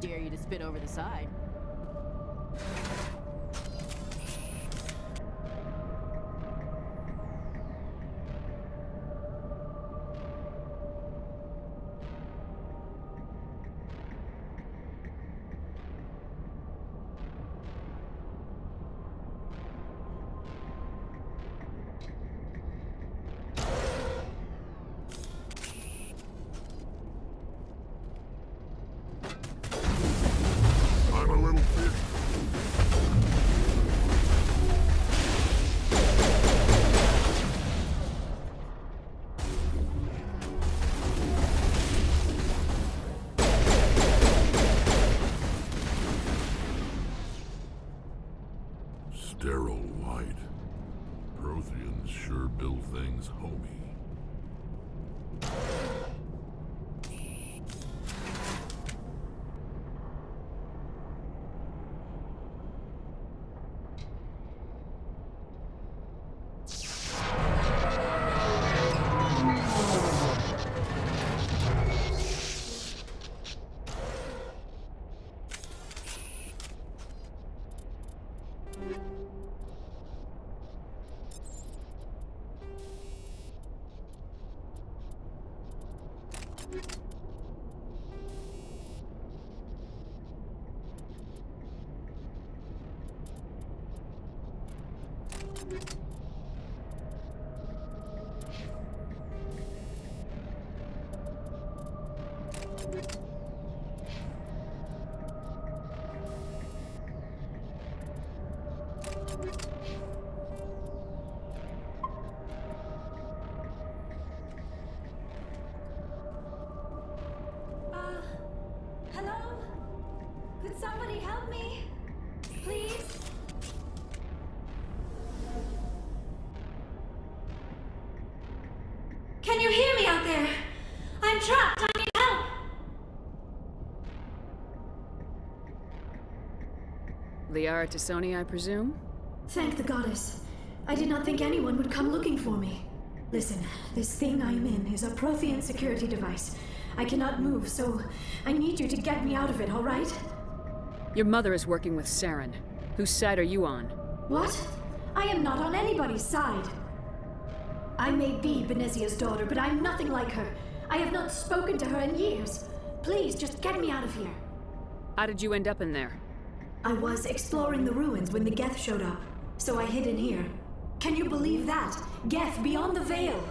Dare you to spit over the side. Sterile white. Protheans sure build things homey. Hello? Could somebody help me? Please? Can you hear me out there? I'm trapped. I need help. Liara Tassoni, I presume? Thank the goddess. I did not think anyone would come looking for me. Listen, this thing I'm in is a Prothean security device. I cannot move, so I need you to get me out of it, all right? Your mother is working with Saren. Whose side are you on? What? I am not on anybody's side. I may be Benezia's daughter, but I'm nothing like her. I have not spoken to her in years. Please, just get me out of here. How did you end up in there? I was exploring the ruins when the Geth showed up, so I hid in here. Can you believe that? Geth beyond the veil!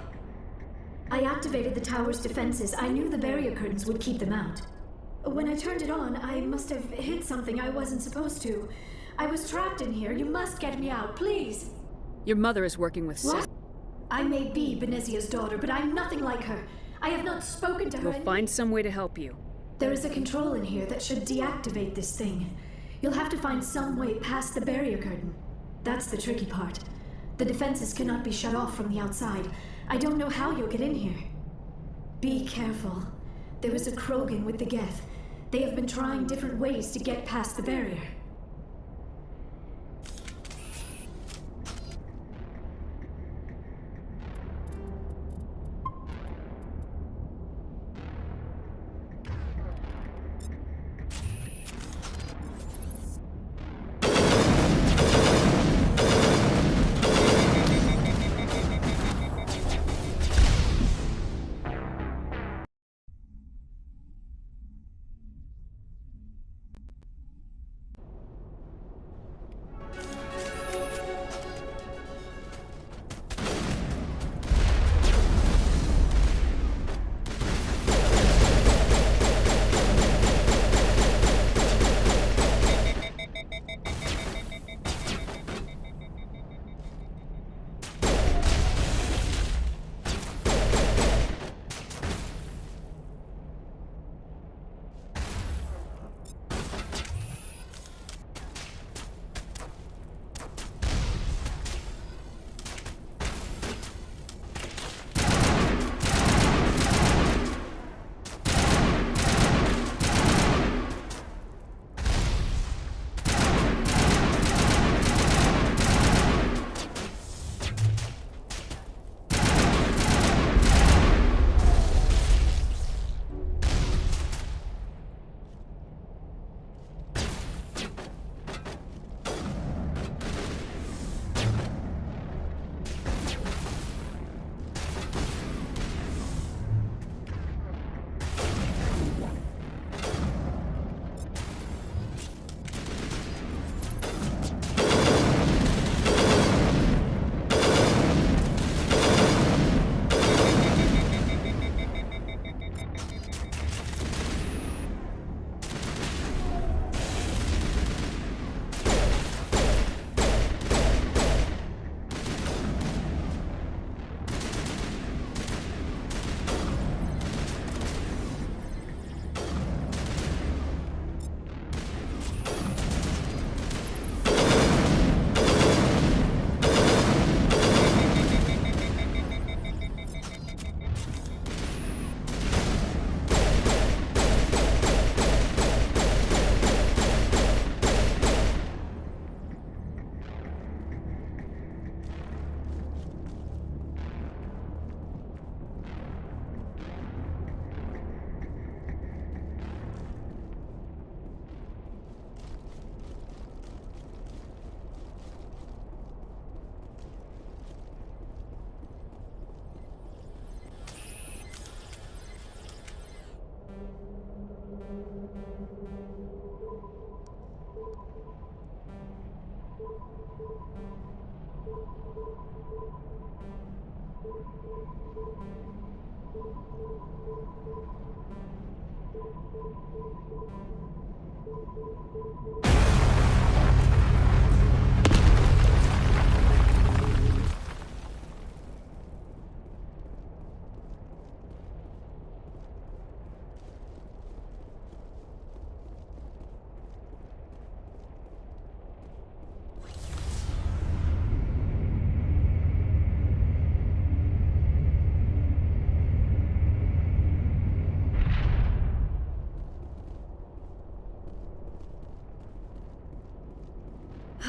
I activated the tower's defenses. I knew the barrier curtains would keep them out. When I turned it on, I must have hit something I wasn't supposed to. I was trapped in here. You must get me out, please! Your mother is working with Saren. What? I may be Benezia's daughter, but I'm nothing like her. I have not spoken to her. We'll find some way to help you. There is a control in here that should deactivate this thing. You'll have to find some way past the barrier curtain. That's the tricky part. The defenses cannot be shut off from the outside. I don't know how you'll get in here. Be careful. There is a Krogan with the Geth. They have been trying different ways to get past the barrier.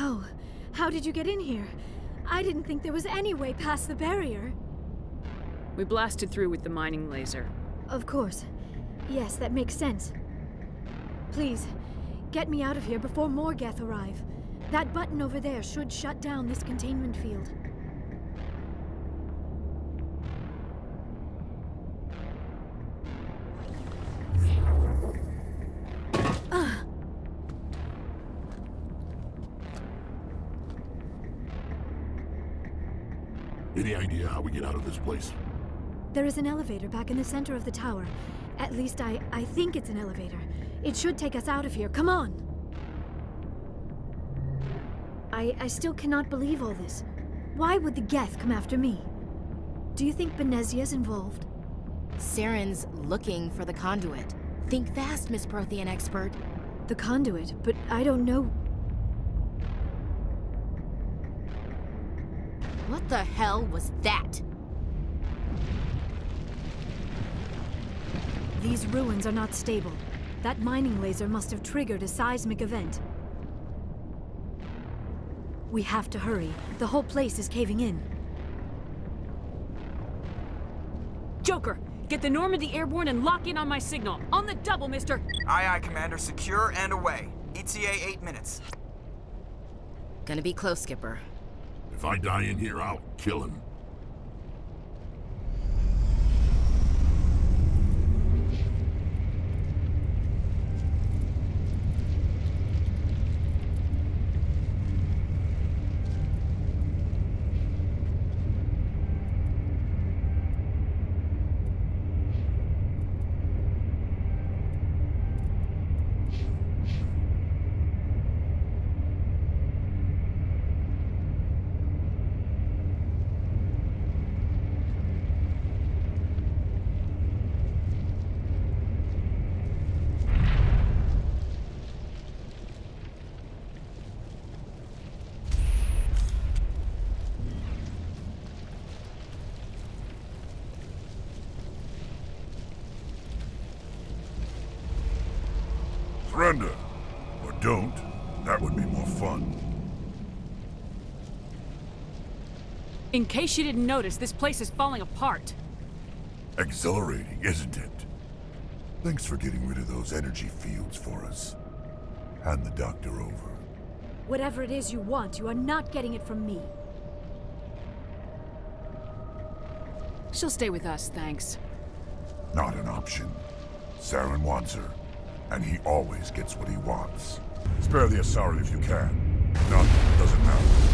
Oh, how did you get in here? I didn't think there was any way past the barrier. We blasted through with the mining laser. Of course. Yes, that makes sense. Please, get me out of here before more Geth arrive. That button over there should shut down this containment field. Any idea how we get out of this place? There is an elevator back in the center of the tower. At least I think it's an elevator. It should take us out of here. Come on! I still cannot believe all this. Why would the Geth come after me? Do you think Benezia's involved? Saren's looking for the conduit. Think fast, Miss Prothean expert. The conduit, but I don't know. What the hell was that? These ruins are not stable. That mining laser must have triggered a seismic event. We have to hurry. The whole place is caving in. Joker, get the Normandy airborne and lock in on my signal. On the double, mister! Aye, aye, Commander. Secure and away. ETA 8 minutes. Gonna be close, Skipper. If I die in here, I'll kill him. Surrender. Or don't. That would be more fun. In case you didn't notice, this place is falling apart. Exhilarating, isn't it? Thanks for getting rid of those energy fields for us. Hand the doctor over. Whatever it is you want, you are not getting it from me. She'll stay with us, thanks. Not an option. Saren wants her, and he always gets what he wants. Spare the Asari if you can. None, doesn't matter.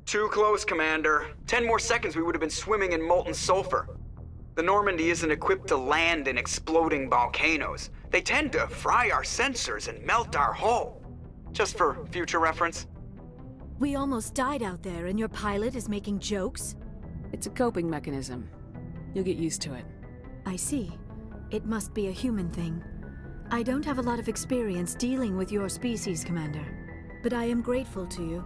Too close, Commander. 10 more seconds we would have been swimming in molten sulfur. The Normandy isn't equipped to land in exploding volcanoes. They tend to fry our sensors and melt our hull. Just for future reference. We almost died out there, and your pilot is making jokes? It's a coping mechanism. You'll get used to it. I see. It must be a human thing. I don't have a lot of experience dealing with your species, Commander. But I am grateful to you.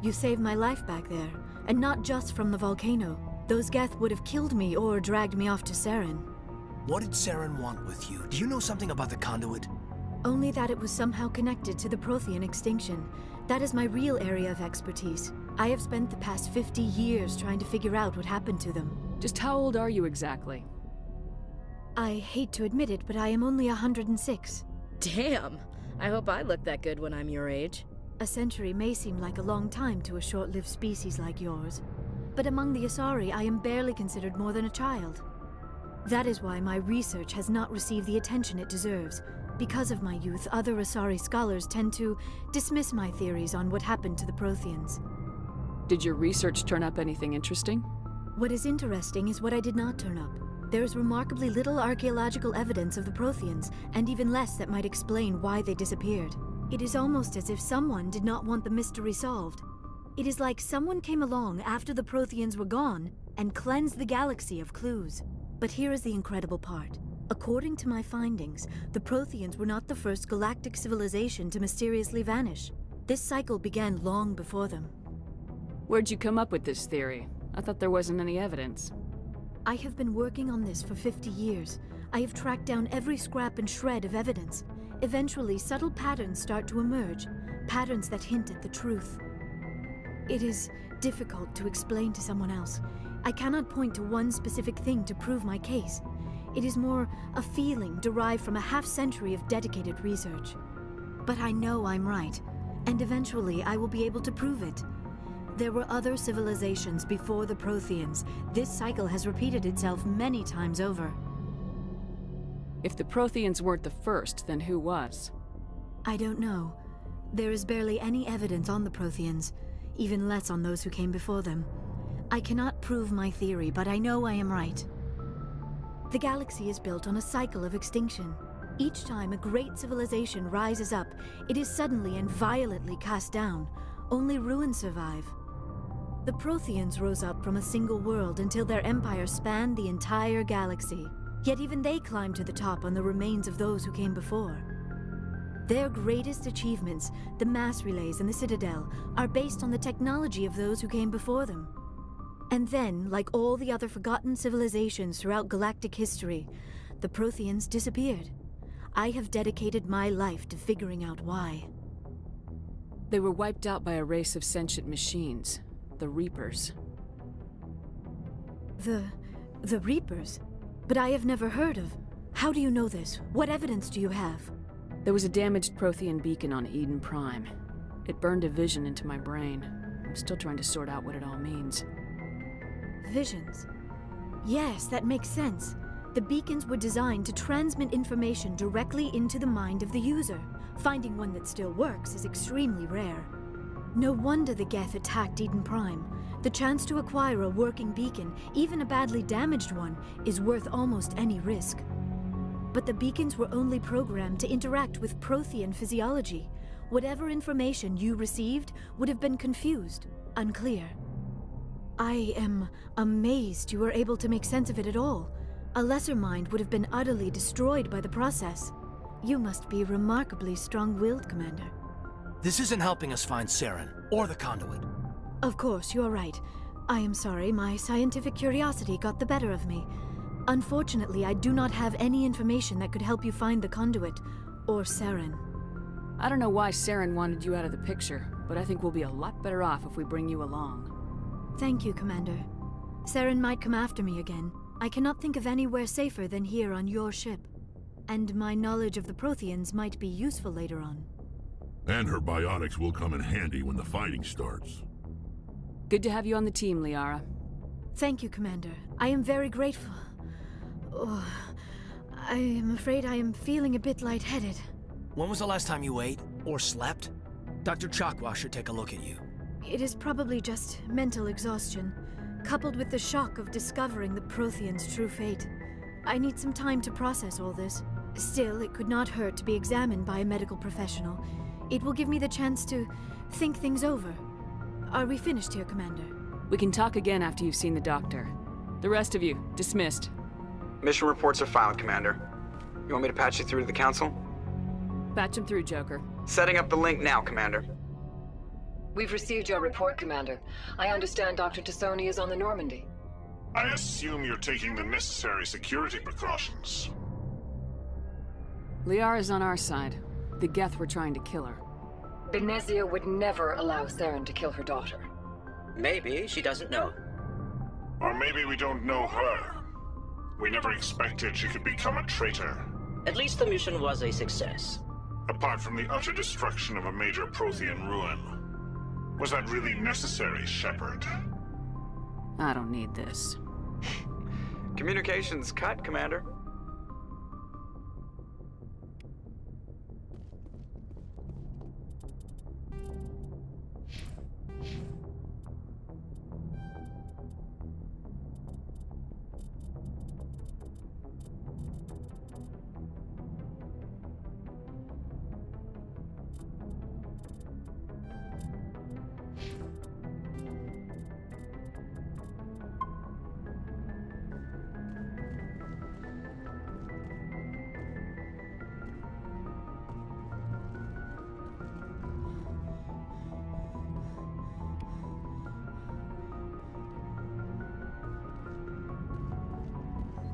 You saved my life back there, and not just from the volcano. Those Geth would have killed me or dragged me off to Saren. What did Saren want with you? Do you know something about the conduit? Only that it was somehow connected to the Prothean extinction. That is my real area of expertise. I have spent the past 50 years trying to figure out what happened to them. Just how old are you exactly? I hate to admit it, but I am only 106. Damn! I hope I look that good when I'm your age. A century may seem like a long time to a short-lived species like yours, but among the Asari, I am barely considered more than a child. That is why my research has not received the attention it deserves. Because of my youth, other Asari scholars tend to dismiss my theories on what happened to the Protheans. Did your research turn up anything interesting? What is interesting is what I did not turn up. There is remarkably little archaeological evidence of the Protheans, and even less that might explain why they disappeared. It is almost as if someone did not want the mystery solved. It is like someone came along after the Protheans were gone and cleansed the galaxy of clues. But here is the incredible part. According to my findings, the Protheans were not the first galactic civilization to mysteriously vanish. This cycle began long before them. Where'd you come up with this theory? I thought there wasn't any evidence. I have been working on this for 50 years. I have tracked down every scrap and shred of evidence. Eventually, subtle patterns start to emerge, patterns that hint at the truth. It is difficult to explain to someone else. I cannot point to one specific thing to prove my case. It is more a feeling derived from a half-century of dedicated research. But I know I'm right, and eventually I will be able to prove it. There were other civilizations before the Protheans. This cycle has repeated itself many times over. If the Protheans weren't the first, then who was? I don't know. There is barely any evidence on the Protheans, even less on those who came before them. I cannot prove my theory, but I know I am right. The galaxy is built on a cycle of extinction. Each time a great civilization rises up, it is suddenly and violently cast down. Only ruins survive. The Protheans rose up from a single world until their empire spanned the entire galaxy. Yet even they climbed to the top on the remains of those who came before. Their greatest achievements, the mass relays and the Citadel, are based on the technology of those who came before them. And then, like all the other forgotten civilizations throughout galactic history, the Protheans disappeared. I have dedicated my life to figuring out why. They were wiped out by a race of sentient machines, the Reapers. The Reapers? But I have never heard of. How do you know this? What evidence do you have? There was a damaged Prothean beacon on Eden Prime. It burned a vision into my brain. I'm still trying to sort out what it all means. Visions. Yes, that makes sense. The beacons were designed to transmit information directly into the mind of the user. Finding one that still works is extremely rare. No wonder the Geth attacked Eden Prime. The chance to acquire a working beacon, even a badly damaged one, is worth almost any risk. But the beacons were only programmed to interact with Prothean physiology. Whatever information you received would have been confused, unclear. I am amazed you were able to make sense of it at all. A lesser mind would have been utterly destroyed by the process. You must be remarkably strong-willed, Commander. This isn't helping us find Saren, or the conduit. Of course, you're right. I am sorry, my scientific curiosity got the better of me. Unfortunately, I do not have any information that could help you find the conduit, or Saren. I don't know why Saren wanted you out of the picture, but I think we'll be a lot better off if we bring you along. Thank you, Commander. Saren might come after me again. I cannot think of anywhere safer than here on your ship. And my knowledge of the Protheans might be useful later on. And her biotics will come in handy when the fighting starts. Good to have you on the team, Liara. Thank you, Commander. I am very grateful. Oh, I am afraid I am feeling a bit lightheaded. When was the last time you ate, or slept? Dr. Chakwa should take a look at you. It is probably just mental exhaustion, coupled with the shock of discovering the Prothean's true fate. I need some time to process all this. Still, it could not hurt to be examined by a medical professional. It will give me the chance to think things over. Are we finished here, Commander? We can talk again after you've seen the doctor. The rest of you, dismissed. Mission reports are filed, Commander. You want me to patch you through to the Council? Patch him through, Joker. Setting up the link now, Commander. We've received your report, Commander. I understand Dr. Tassoni is on the Normandy. I assume you're taking the necessary security precautions. Liara's on our side. The Geth were trying to kill her. Benezia would never allow Theron to kill her daughter. Maybe she doesn't know. Or maybe we don't know her. We never expected she could become a traitor. At least the mission was a success. Apart from the utter destruction of a major Prothean ruin. Was that really necessary, Shepard? I don't need this. Communications cut, Commander.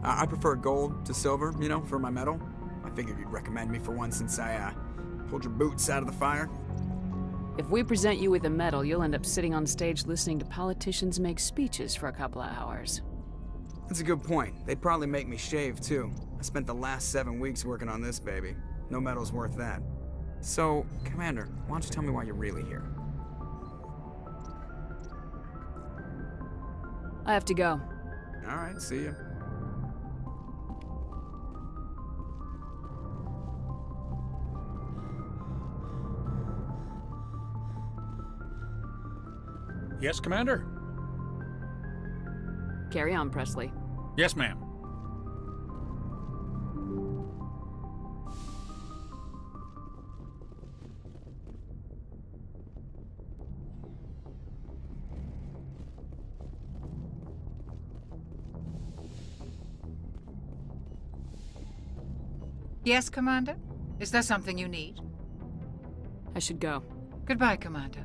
I prefer gold to silver, you know, for my medal. I figured you'd recommend me for one since I, pulled your boots out of the fire. If we present you with a medal, you'll end up sitting on stage listening to politicians make speeches for a couple of hours. That's a good point. They'd probably make me shave, too. I spent the last 7 weeks working on this baby. No medal's worth that. So, Commander, why don't you tell me why you're really here? I have to go. All right, see ya. Yes, Commander? Carry on, Presley. Yes, ma'am. Yes, Commander? Is there something you need? I should go. Goodbye, Commander.